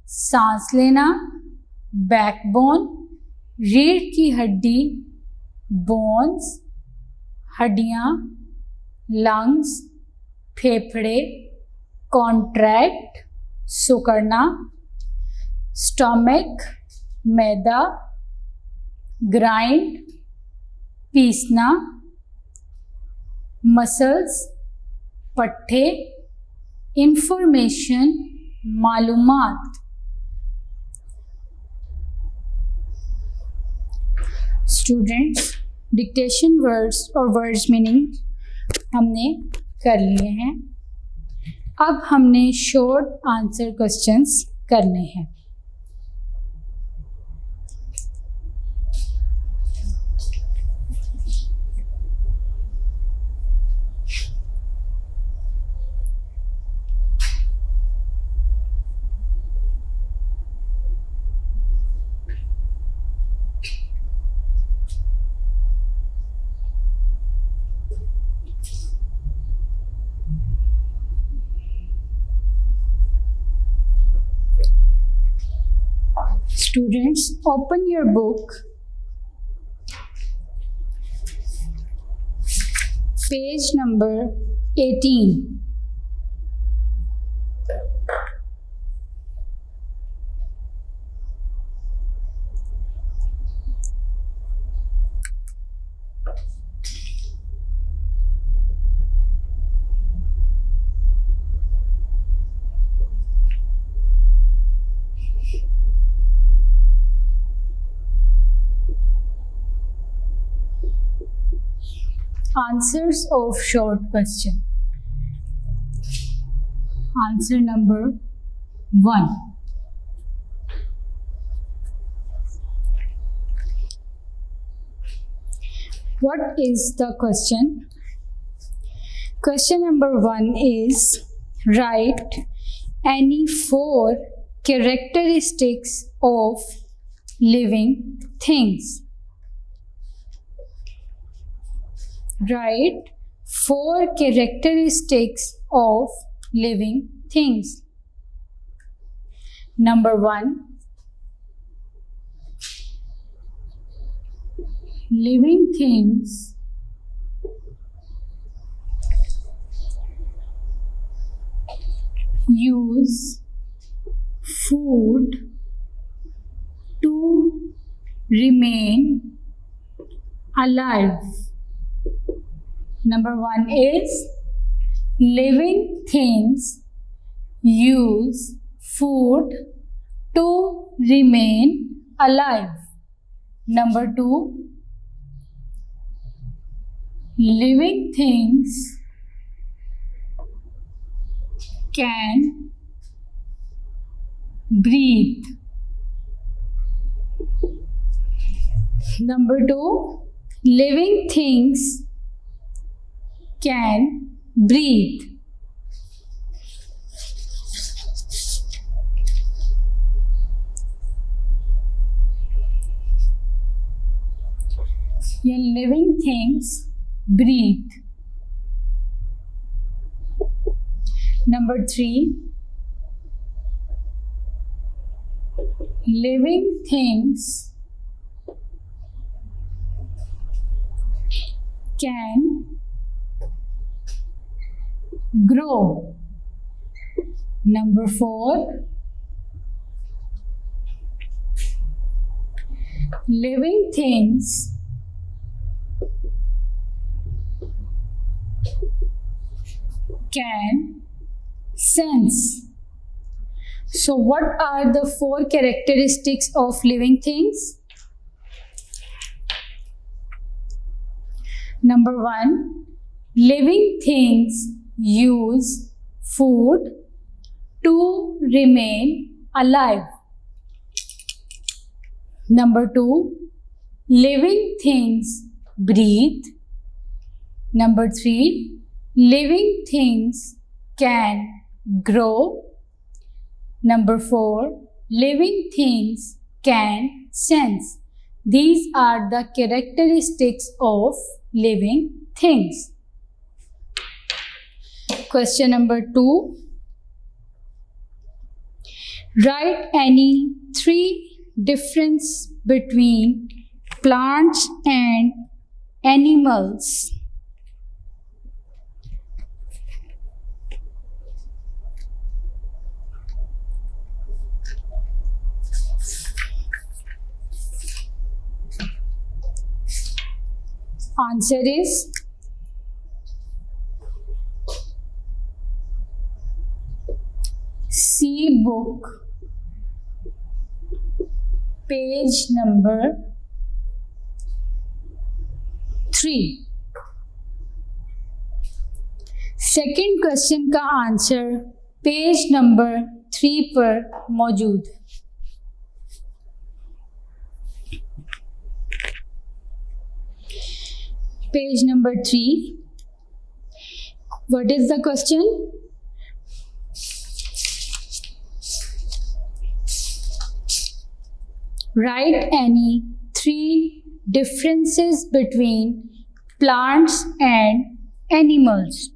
सांस लेना. बैकबोन, रीढ़ की हड्डी. बोन्स, हड्डियाँ. लंग्स, फेफड़े. कॉन्ट्रैक्ट, सुकड़ना. स्टमक, मैदा. ग्राइंड, पीसना. मसल्स, पट्ठे. इंफॉर्मेशन, मालूमात. स्टूडेंट्स, डिक्टेशन वर्ड्स और वर्ड्स मीनिंग हमने कर लिए हैं. अब हमने शॉर्ट आंसर क्वेश्चंस करने हैं. Students, open your book. Page number 18. Answers of short question. Answer number 1. What is the question? Question number 1 is, write any 4 characteristics of living things. Write 4 characteristics of living things. Number 1. Living things use food to remain alive. Number 1 is, living things use food to remain alive. Number 2, living things can breathe. Number 2, living things can breathe. Yeah, living things breathe. Number 3, living things can grow. Number 4, living things can sense. So what are the 4 characteristics of living things? Number 1, living things use food to remain alive. Number 2, living things breathe. Number 3, living things can grow. Number 4, living things can sense. These are the characteristics of living things. Question number 2. Write any 3 differences between plants and animals. Answer is C book, page number 3. Second question का answer page number 3 पर मौजूद है. Page number 3. What is the question? Write any 3 differences between plants and animals.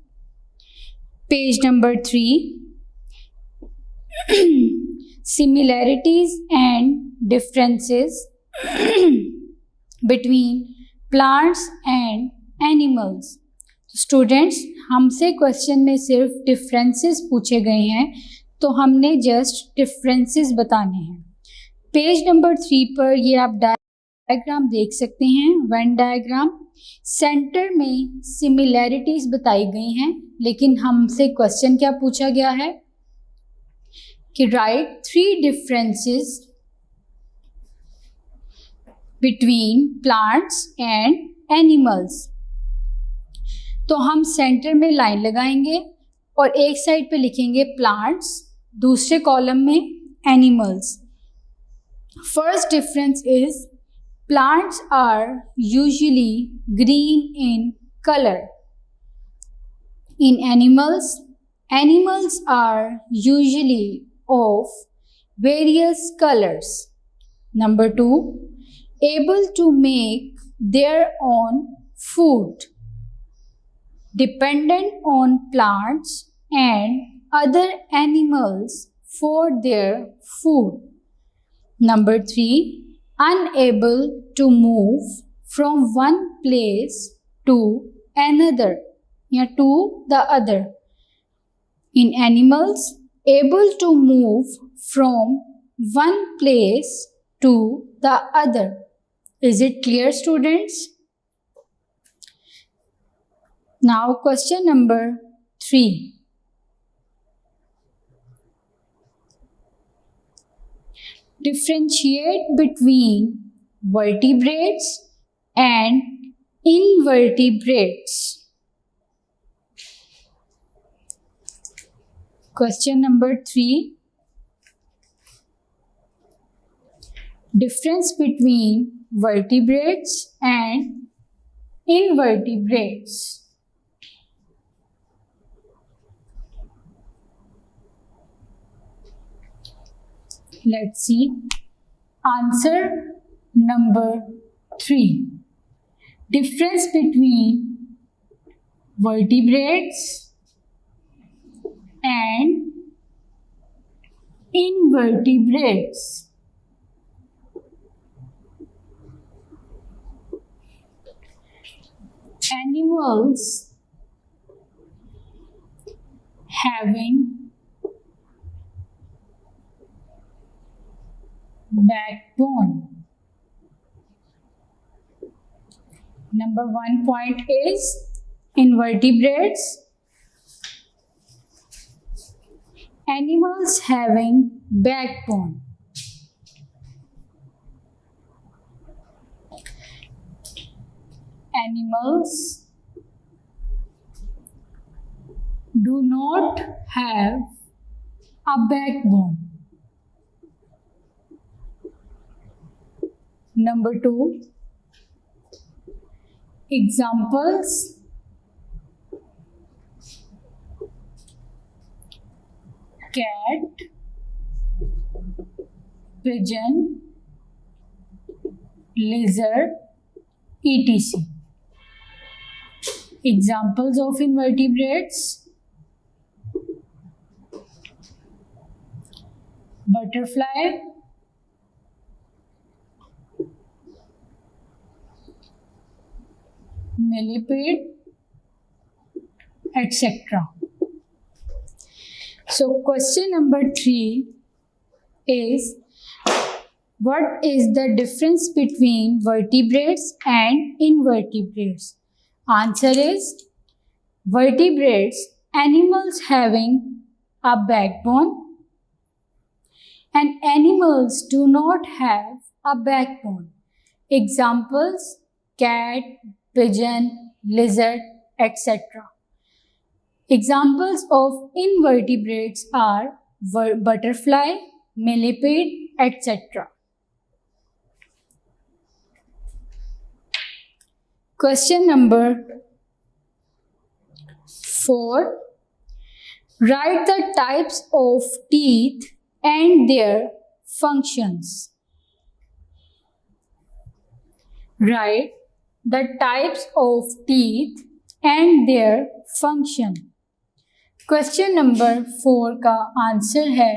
Page number 3. Similarities and differences between plants and animals. Students, हमसे question में सिर्फ differences पूछे गए हैं, तो हमने जस्ट डिफरेंसेस बताने हैं. पेज नंबर 3 पर ये आप डायग्राम देख सकते हैं, वेन डायग्राम. सेंटर में सिमिलैरिटीज बताई गई हैं, लेकिन हमसे क्वेश्चन क्या पूछा गया है कि right 3 differences between plants and animals. तो हम सेंटर में लाइन लगाएंगे और एक साइड पे लिखेंगे प्लांट्स, दूसरे कॉलम में animals. First difference is plants are usually green in color. In animals, animals are usually of various colors. Number 2, able to make their own food, dependent on plants and other animals for their food. Number 3, unable to move from one place to another या to the other. In animals, able to move from one place to the other. Is it clear, students? Now question number 3. Differentiate between vertebrates and invertebrates. Question number 3. Difference between vertebrates and invertebrates. Let's see. Answer number 3. Difference between vertebrates and invertebrates. Animals having backbone. Number 1 point is invertebrates. Animals having backbone. Animals do not have a backbone. Number 2, examples: cat, pigeon, lizard, etc. Examples of invertebrates: butterfly, millipede, etc. So question number 3 is, what is the difference between vertebrates and invertebrates? Answer is, vertebrates, animals having a backbone, and animals do not have a backbone. Examples: cat, pigeon, lizard, etc. Examples of invertebrates are butterfly, millipede, etc. Question number 4. Write the types of teeth and their functions. Write the types of teeth and their function. Question number 4 का answer है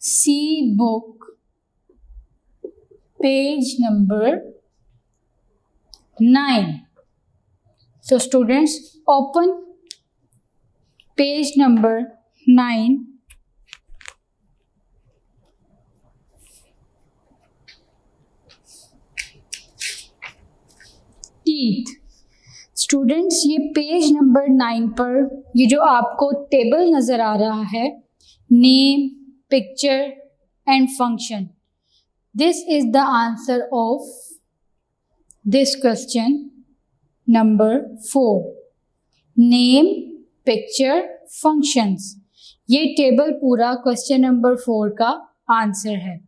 C book, page number 9. So students, open page number 9. Teeth. Students, ये page number 9 पर ये जो आपको table नज़र आ रहा है, name, picture and function, this is the answer of this question. Number 4, name, picture, functions. ये टेबल पूरा क्वेश्चन नंबर 4 का आंसर है,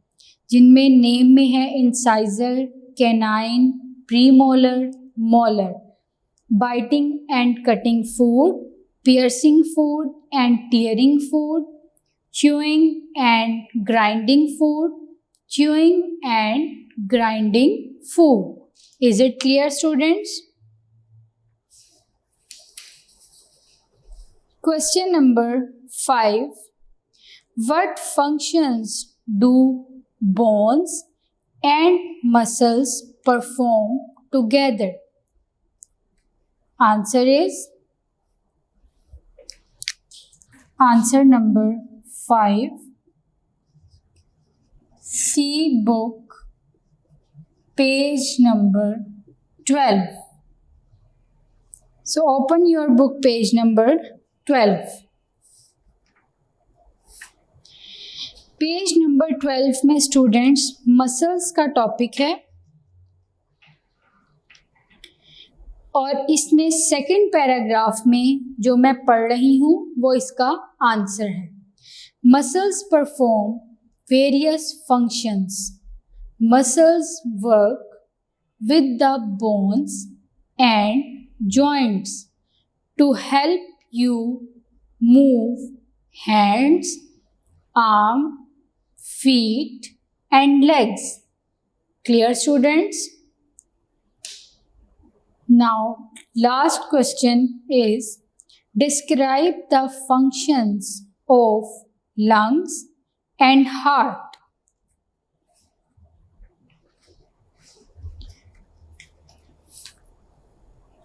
जिनमें नेम में है incisor, canine, premolar, molar, biting and cutting food, piercing food and tearing food, chewing and grinding food, chewing and grinding food. Is it clear, students? Question number 5. What functions do bones and muscles perform together? Answer is answer number 5. See book, page number 12. So open your book, page number 12. Page number 12 में students muscles का topic है और इसमें second paragraph में जो मैं पढ़ रही हूँ वो इसका आंसर है। Muscles perform various functions. Muscles work with the bones and joints to help you move hands, arm, feet and legs. Clear, students? Now, last question is describe the functions of lungs and heart.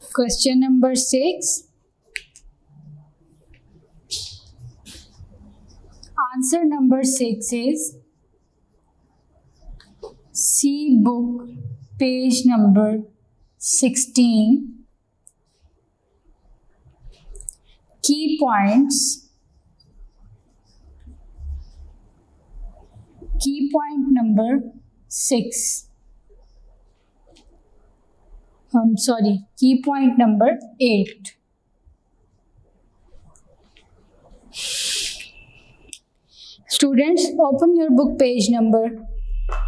Question number 6. Answer number 6 is see book, page number 16. Key points. Key point number 6. Key point number 8. Students, open your book, page number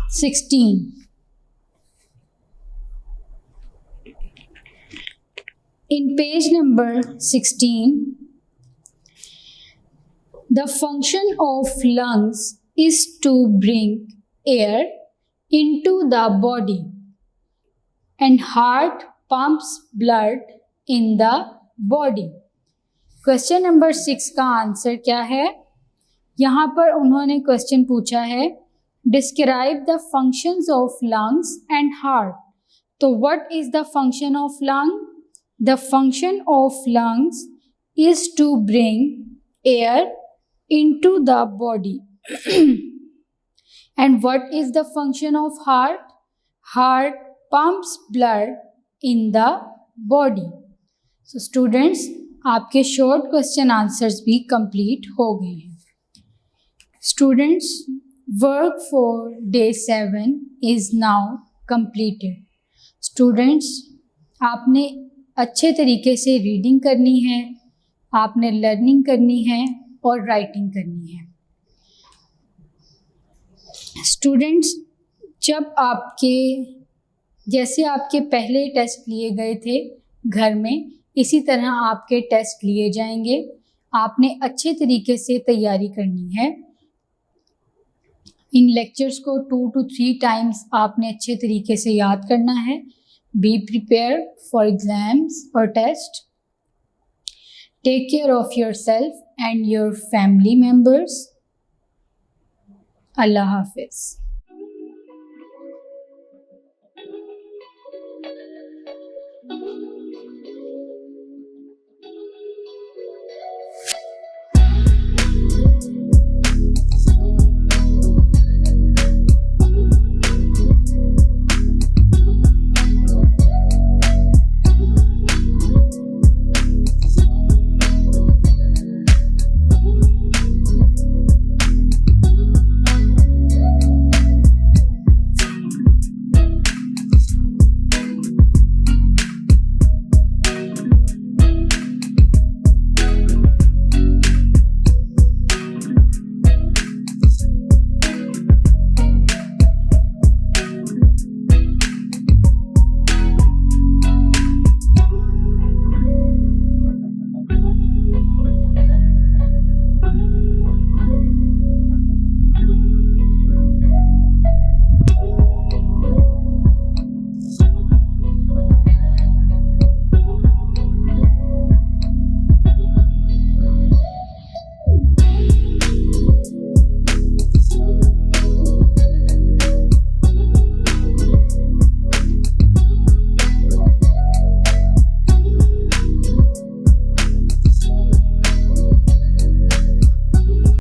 16. In page number 16, the function of lungs is to bring air into the body and heart pumps blood in the body. Question number 6 का answer क्या है? यहाँ पर उन्होंने question पूछा है describe the functions of lungs and heart. तो what is the function of lung? The function of lungs is to bring air into the body and what is the function of heart? Heart pumps blood in the body. So students, आपके short question answers भी complete हो गए हैं। Students, work for day 7 is now completed. Students, आपने अच्छे तरीके से reading करनी है, आपने लर्निंग करनी है और राइटिंग करनी है। स्टूडेंट्स, जब जैसे आपके पहले टेस्ट लिए गए थे घर में, इसी तरह आपके टेस्ट लिए जाएंगे। आपने अच्छे तरीके से तैयारी करनी है। इन लेक्चर्स को 2 to 3 टाइम्स आपने अच्छे तरीके से याद करना है। बी प्रिपेयर फॉर एग्जाम्स और test. Take care of yourself and your family members. अल्लाह हाफिज़।